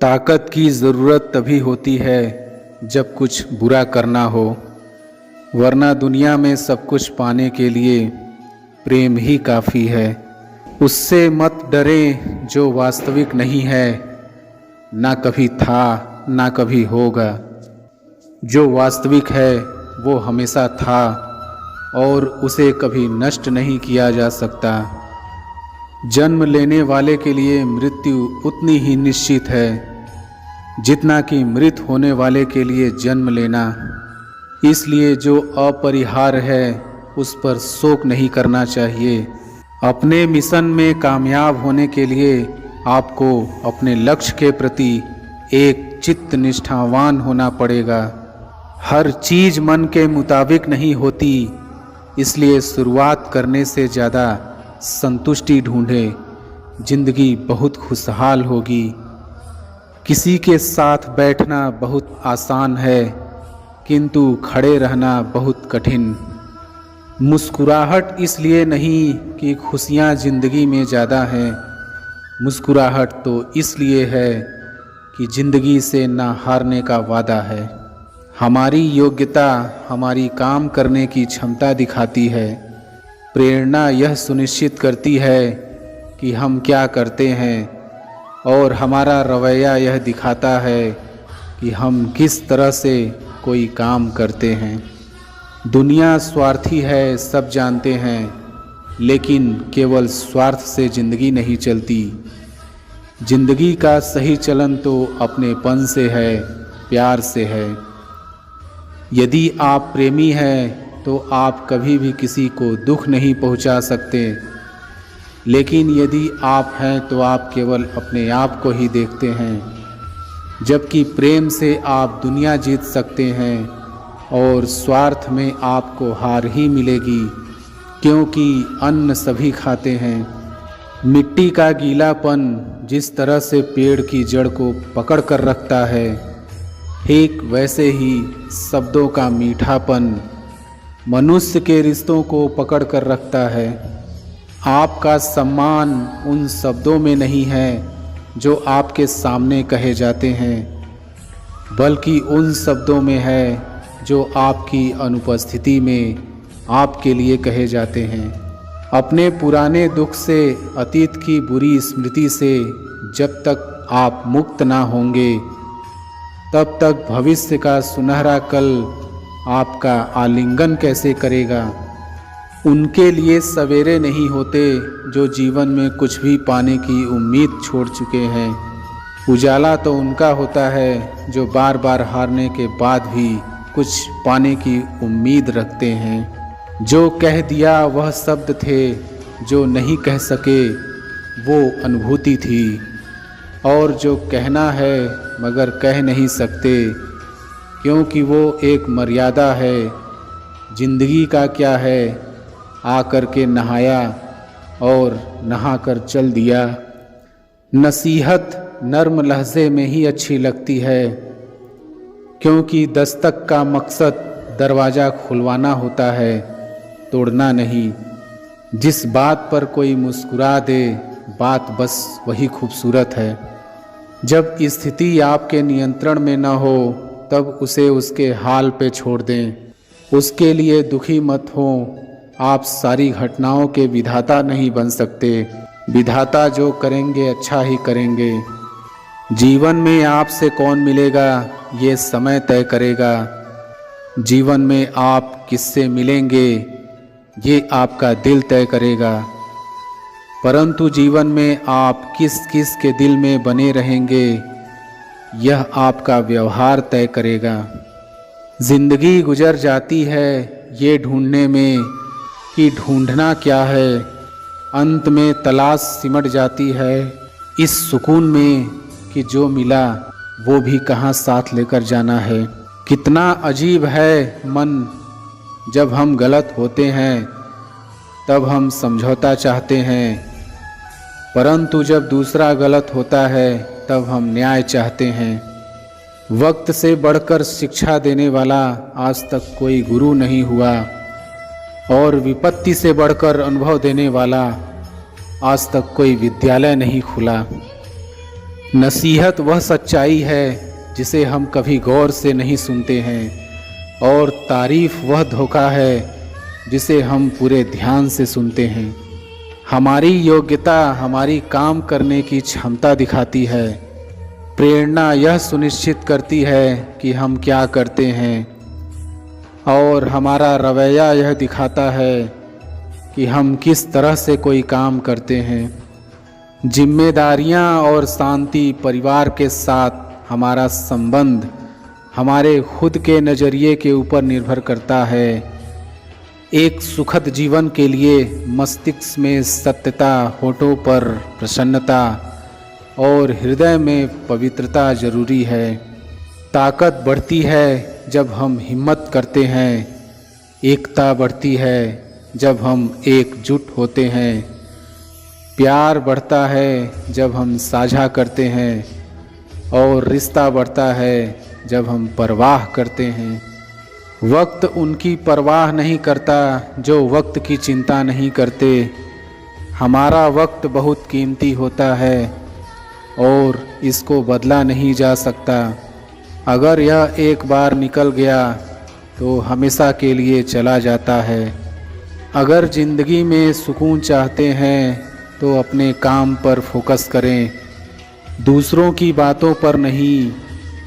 ताकत की ज़रूरत तभी होती है जब कुछ बुरा करना हो, वरना दुनिया में सब कुछ पाने के लिए प्रेम ही काफ़ी है। उससे मत डरें जो वास्तविक नहीं है, ना कभी था ना कभी होगा। जो वास्तविक है वो हमेशा था और उसे कभी नष्ट नहीं किया जा सकता। जन्म लेने वाले के लिए मृत्यु उतनी ही निश्चित है जितना कि मृत होने वाले के लिए जन्म लेना। इसलिए जो अपरिहार्य है उस पर शोक नहीं करना चाहिए। अपने मिशन में कामयाब होने के लिए आपको अपने लक्ष्य के प्रति एक चित्त निष्ठावान होना पड़ेगा। हर चीज़ मन के मुताबिक नहीं होती, इसलिए शुरुआत करने से ज़्यादा संतुष्टि ढूंढें। जिंदगी बहुत खुशहाल होगी। किसी के साथ बैठना बहुत आसान है, किंतु खड़े रहना बहुत कठिन। मुस्कुराहट इसलिए नहीं कि खुशियाँ ज़िंदगी में ज़्यादा हैं, मुस्कुराहट तो इसलिए है कि ज़िंदगी से ना हारने का वादा है। हमारी योग्यता हमारी काम करने की क्षमता दिखाती है। प्रेरणा यह सुनिश्चित करती है कि हम क्या करते हैं और हमारा रवैया यह दिखाता है कि हम किस तरह से कोई काम करते हैं। दुनिया स्वार्थी है, सब जानते हैं, लेकिन केवल स्वार्थ से ज़िंदगी नहीं चलती। ज़िंदगी का सही चलन तो अपनेपन से है, प्यार से है। यदि आप प्रेमी हैं तो आप कभी भी किसी को दुख नहीं पहुंचा सकते, लेकिन यदि आप हैं तो आप केवल अपने आप को ही देखते हैं। जबकि प्रेम से आप दुनिया जीत सकते हैं और स्वार्थ में आपको हार ही मिलेगी, क्योंकि अन्न सभी खाते हैं। मिट्टी का गीलापन जिस तरह से पेड़ की जड़ को पकड़ कर रखता है, ठीक वैसे ही शब्दों का मीठापन मनुष्य के रिश्तों को पकड़ कर रखता है। आपका सम्मान उन शब्दों में नहीं है जो आपके सामने कहे जाते हैं, बल्कि उन शब्दों में है जो आपकी अनुपस्थिति में आपके लिए कहे जाते हैं। अपने पुराने दुख से, अतीत की बुरी स्मृति से जब तक आप मुक्त ना होंगे, तब तक भविष्य का सुनहरा कल आपका आलिंगन कैसे करेगा। उनके लिए सवेरे नहीं होते जो जीवन में कुछ भी पाने की उम्मीद छोड़ चुके हैं। उजाला तो उनका होता है जो बार बार हारने के बाद भी कुछ पाने की उम्मीद रखते हैं। जो कह दिया वह शब्द थे, जो नहीं कह सके वो अनुभूति थी, और जो कहना है मगर कह नहीं सकते क्योंकि वो एक मर्यादा है। जिंदगी का क्या है, आकर के नहाया और नहाकर चल दिया। नसीहत नर्म लहजे में ही अच्छी लगती है, क्योंकि दस्तक का मकसद दरवाज़ा खुलवाना होता है, तोड़ना नहीं। जिस बात पर कोई मुस्कुरा दे, बात बस वही खूबसूरत है। जब स्थिति आपके नियंत्रण में न हो तब उसे उसके हाल पे छोड़ दें। उसके लिए दुखी मत हो। आप सारी घटनाओं के विधाता नहीं बन सकते। विधाता जो करेंगे अच्छा ही करेंगे। जीवन में आपसे कौन मिलेगा ये समय तय करेगा। जीवन में आप किससे मिलेंगे ये आपका दिल तय करेगा। परंतु जीवन में आप किस किस के दिल में बने रहेंगे यह आपका व्यवहार तय करेगा। जिंदगी गुजर जाती है ये ढूंढने में कि ढूंढना क्या है। अंत में तलाश सिमट जाती है इस सुकून में कि जो मिला वो भी कहाँ साथ लेकर जाना है। कितना अजीब है मन, जब हम गलत होते हैं तब हम समझौता चाहते हैं, परंतु जब दूसरा गलत होता है तब हम न्याय चाहते हैं। वक्त से बढ़कर शिक्षा देने वाला आज तक कोई गुरु नहीं हुआ, और विपत्ति से बढ़कर अनुभव देने वाला आज तक कोई विद्यालय नहीं खुला। नसीहत वह सच्चाई है जिसे हम कभी गौर से नहीं सुनते हैं, और तारीफ वह धोखा है जिसे हम पूरे ध्यान से सुनते हैं। हमारी योग्यता हमारी काम करने की क्षमता दिखाती है, प्रेरणा यह सुनिश्चित करती है कि हम क्या करते हैं, और हमारा रवैया यह दिखाता है कि हम किस तरह से कोई काम करते हैं। जिम्मेदारियां और शांति, परिवार के साथ हमारा संबंध हमारे खुद के नज़रिए के ऊपर निर्भर करता है। एक सुखद जीवन के लिए मस्तिष्क में सत्यता, होठों पर प्रसन्नता और हृदय में पवित्रता जरूरी है। ताकत बढ़ती है जब हम हिम्मत करते हैं, एकता बढ़ती है जब हम एकजुट होते हैं, प्यार बढ़ता है जब हम साझा करते हैं, और रिश्ता बढ़ता है जब हम परवाह करते हैं। वक्त उनकी परवाह नहीं करता जो वक्त की चिंता नहीं करते। हमारा वक्त बहुत कीमती होता है और इसको बदला नहीं जा सकता। अगर यह एक बार निकल गया तो हमेशा के लिए चला जाता है। अगर ज़िंदगी में सुकून चाहते हैं तो अपने काम पर फोकस करें, दूसरों की बातों पर नहीं।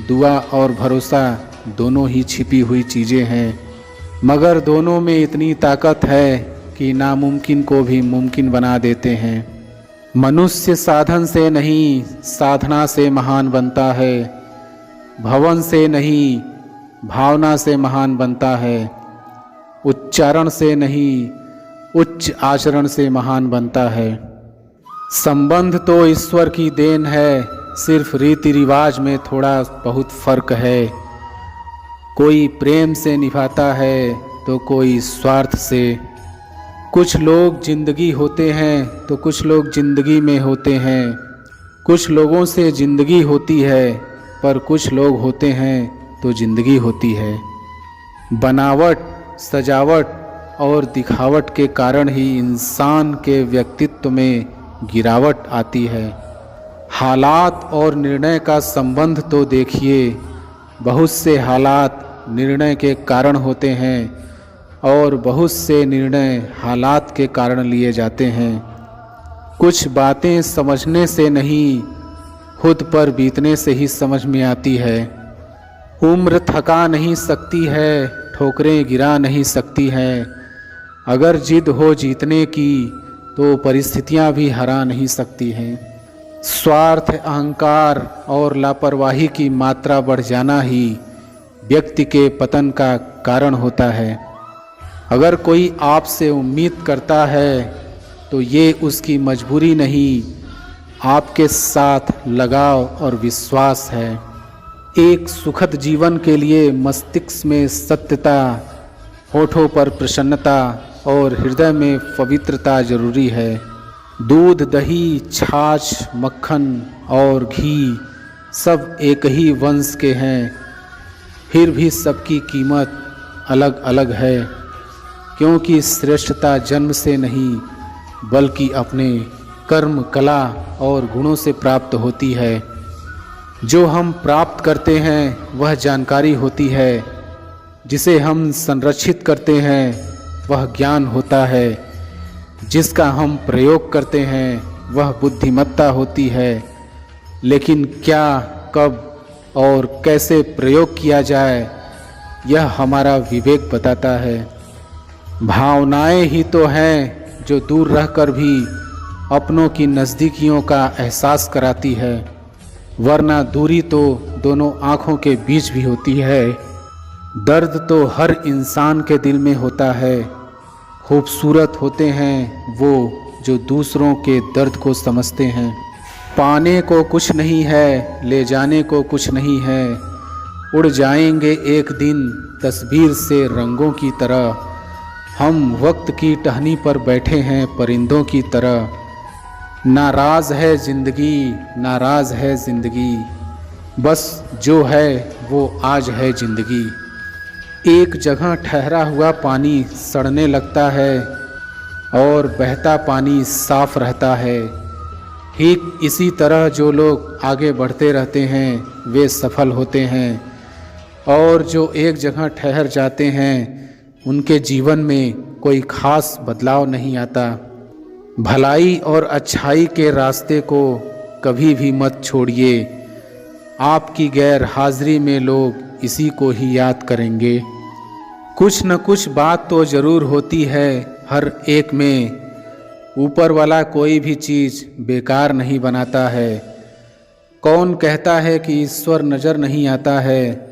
दुआ और भरोसा दोनों ही छिपी हुई चीज़ें हैं, मगर दोनों में इतनी ताकत है कि नामुमकिन को भी मुमकिन बना देते हैं। मनुष्य साधन से नहीं, साधना से महान बनता है। भवन से नहीं, भावना से महान बनता है। उच्चारण से नहीं, उच्च आचरण से महान बनता है। संबंध तो ईश्वर की देन है, सिर्फ रीति रिवाज में थोड़ा बहुत फर्क है। कोई प्रेम से निभाता है तो कोई स्वार्थ से। कुछ लोग जिंदगी होते हैं तो कुछ लोग जिंदगी में होते हैं। कुछ लोगों से जिंदगी होती है पर कुछ लोग होते हैं तो जिंदगी होती है। बनावट, सजावट और दिखावट के कारण ही इंसान के व्यक्तित्व में गिरावट आती है। हालात और निर्णय का संबंध तो देखिए। बहुत से हालात निर्णय के कारण होते हैं और बहुत से निर्णय हालात के कारण लिए जाते हैं। कुछ बातें समझने से नहीं, खुद पर बीतने से ही समझ में आती है। उम्र थका नहीं सकती है, ठोकरें गिरा नहीं सकती हैं। अगर जिद हो जीतने की तो परिस्थितियां भी हरा नहीं सकती हैं। स्वार्थ, अहंकार और लापरवाही की मात्रा बढ़ जाना ही व्यक्ति के पतन का कारण होता है। अगर कोई आपसे उम्मीद करता है तो ये उसकी मजबूरी नहीं, आपके साथ लगाव और विश्वास है। एक सुखद जीवन के लिए मस्तिष्क में सत्यता, होठों पर प्रसन्नता और हृदय में पवित्रता जरूरी है। दूध, दही, छाछ, मक्खन और घी सब एक ही वंश के हैं, फिर भी सबकी कीमत अलग अलग है, क्योंकि श्रेष्ठता जन्म से नहीं बल्कि अपने कर्म, कला और गुणों से प्राप्त होती है। जो हम प्राप्त करते हैं वह जानकारी होती है, जिसे हम संरक्षित करते हैं वह ज्ञान होता है, जिसका हम प्रयोग करते हैं वह बुद्धिमत्ता होती है। लेकिन क्या, कब और कैसे प्रयोग किया जाए यह हमारा विवेक बताता है। भावनाएं ही तो हैं जो दूर रहकर भी अपनों की नज़दीकियों का एहसास कराती है, वरना दूरी तो दोनों आँखों के बीच भी होती है। दर्द तो हर इंसान के दिल में होता है। खूबसूरत होते हैं वो जो दूसरों के दर्द को समझते हैं। पाने को कुछ नहीं है, ले जाने को कुछ नहीं है। उड़ जाएंगे एक दिन तस्वीर से रंगों की तरह। हम वक्त की टहनी पर बैठे हैं परिंदों की तरह। नाराज़ है ज़िंदगी, नाराज़ है ज़िंदगी, बस जो है वो आज है ज़िंदगी। एक जगह ठहरा हुआ पानी सड़ने लगता है और बहता पानी साफ रहता है। ठीक इसी तरह जो लोग आगे बढ़ते रहते हैं वे सफल होते हैं, और जो एक जगह ठहर जाते हैं उनके जीवन में कोई खास बदलाव नहीं आता। भलाई और अच्छाई के रास्ते को कभी भी मत छोड़िए। आपकी गैर हाजिरी में लोग इसी को ही याद करेंगे। कुछ न कुछ बात तो ज़रूर होती है हर एक में। ऊपर वाला कोई भी चीज़ बेकार नहीं बनाता है। कौन कहता है कि ईश्वर नज़र नहीं आता है?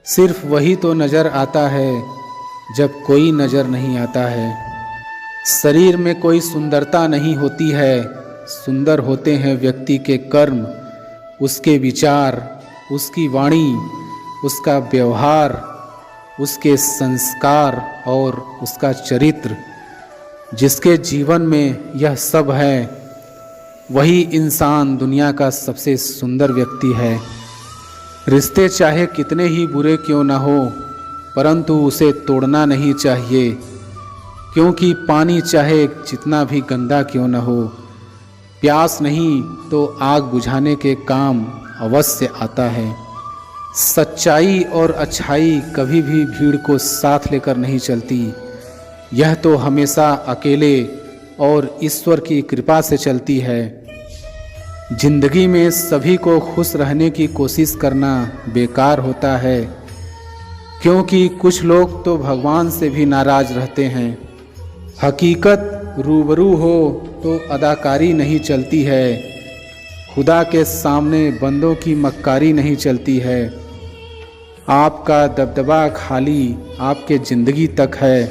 सिर्फ वही तो नज़र आता है जब कोई नज़र नहीं आता है। शरीर में कोई सुंदरता नहीं होती है, सुंदर होते हैं व्यक्ति के कर्म, उसके विचार, उसकी वाणी, उसका व्यवहार, उसके संस्कार और उसका चरित्र। जिसके जीवन में यह सब है वही इंसान दुनिया का सबसे सुंदर व्यक्ति है। रिश्ते चाहे कितने ही बुरे क्यों ना हो, परंतु उसे तोड़ना नहीं चाहिए, क्योंकि पानी चाहे जितना भी गंदा क्यों न हो, प्यास नहीं तो आग बुझाने के काम अवश्य आता है। सच्चाई और अच्छाई कभी भी भीड़ को साथ लेकर नहीं चलती, यह तो हमेशा अकेले और ईश्वर की कृपा से चलती है। जिंदगी में सभी को खुश रहने की कोशिश करना बेकार होता है, क्योंकि कुछ लोग तो भगवान से भी नाराज रहते हैं। हकीकत रूबरू हो तो अदाकारी नहीं चलती है, खुदा के सामने बंदों की मक्कारी नहीं चलती है। आपका दबदबा खाली आपके ज़िंदगी तक है,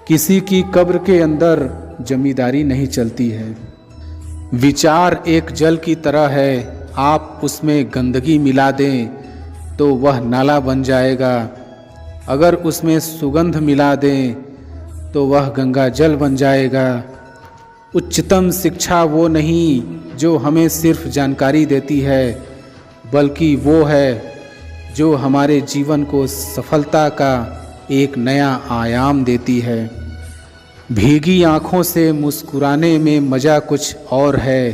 किसी की कब्र के अंदर जमींदारी नहीं चलती है। विचार एक जल की तरह है, आप उसमें गंदगी मिला दें तो वह नाला बन जाएगा, अगर उसमें सुगंध मिला दें तो वह गंगा जल बन जाएगा। उच्चतम शिक्षा वो नहीं जो हमें सिर्फ जानकारी देती है, बल्कि वो है जो हमारे जीवन को सफलता का एक नया आयाम देती है। भीगी आँखों से मुस्कुराने में मज़ा कुछ और है,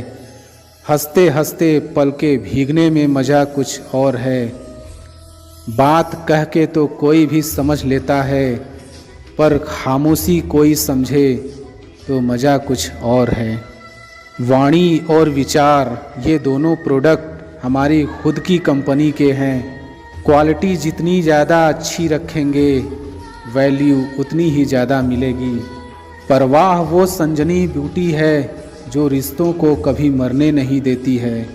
हंसते हंसते पलके भीगने में मज़ा कुछ और है। बात कह के तो कोई भी समझ लेता है, पर खामोशी कोई समझे तो मज़ा कुछ और है। वाणी और विचार ये दोनों प्रोडक्ट हमारी खुद की कंपनी के हैं। क्वालिटी जितनी ज़्यादा अच्छी रखेंगे वैल्यू उतनी ही ज़्यादा मिलेगी। परवाह वो संजनी ब्यूटी है जो रिश्तों को कभी मरने नहीं देती है।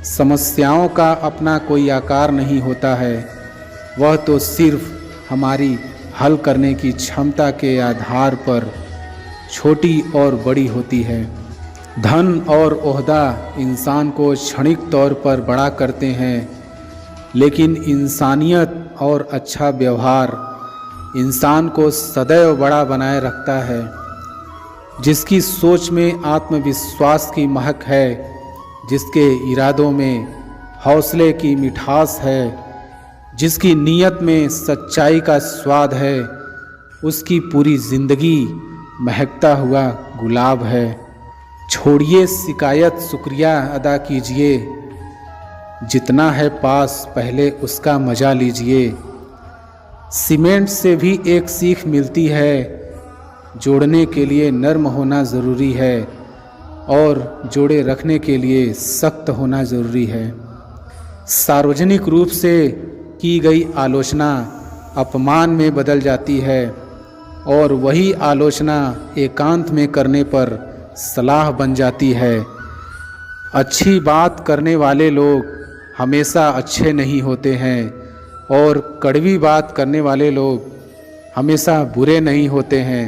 समस्याओं का अपना कोई आकार नहीं होता है, वह तो सिर्फ हमारी हल करने की क्षमता के आधार पर छोटी और बड़ी होती है। धन और ओहदा इंसान को क्षणिक तौर पर बड़ा करते हैं, लेकिन इंसानियत और अच्छा व्यवहार इंसान को सदैव बड़ा बनाए रखता है। जिसकी सोच में आत्मविश्वास की महक है, जिसके इरादों में हौसले की मिठास है, जिसकी नीयत में सच्चाई का स्वाद है, उसकी पूरी जिंदगी महकता हुआ गुलाब है। छोड़िए शिकायत, शुक्रिया अदा कीजिए, जितना है पास पहले उसका मजा लीजिए। सीमेंट से भी एक सीख मिलती है, जोड़ने के लिए नर्म होना ज़रूरी है और जोड़े रखने के लिए सख्त होना ज़रूरी है। सार्वजनिक रूप से की गई आलोचना अपमान में बदल जाती है और वही आलोचना एकांत में करने पर सलाह बन जाती है। अच्छी बात करने वाले लोग हमेशा अच्छे नहीं होते हैं और कड़वी बात करने वाले लोग हमेशा बुरे नहीं होते हैं।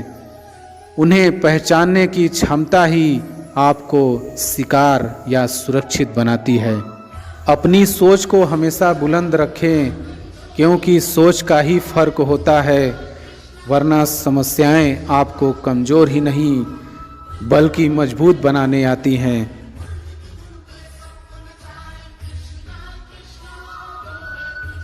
उन्हें पहचानने की क्षमता ही आपको शिकार या सुरक्षित बनाती है। अपनी सोच को हमेशा बुलंद रखें, क्योंकि सोच का ही फर्क होता है, वरना समस्याएं आपको कमज़ोर ही नहीं बल्कि मजबूत बनाने आती हैं।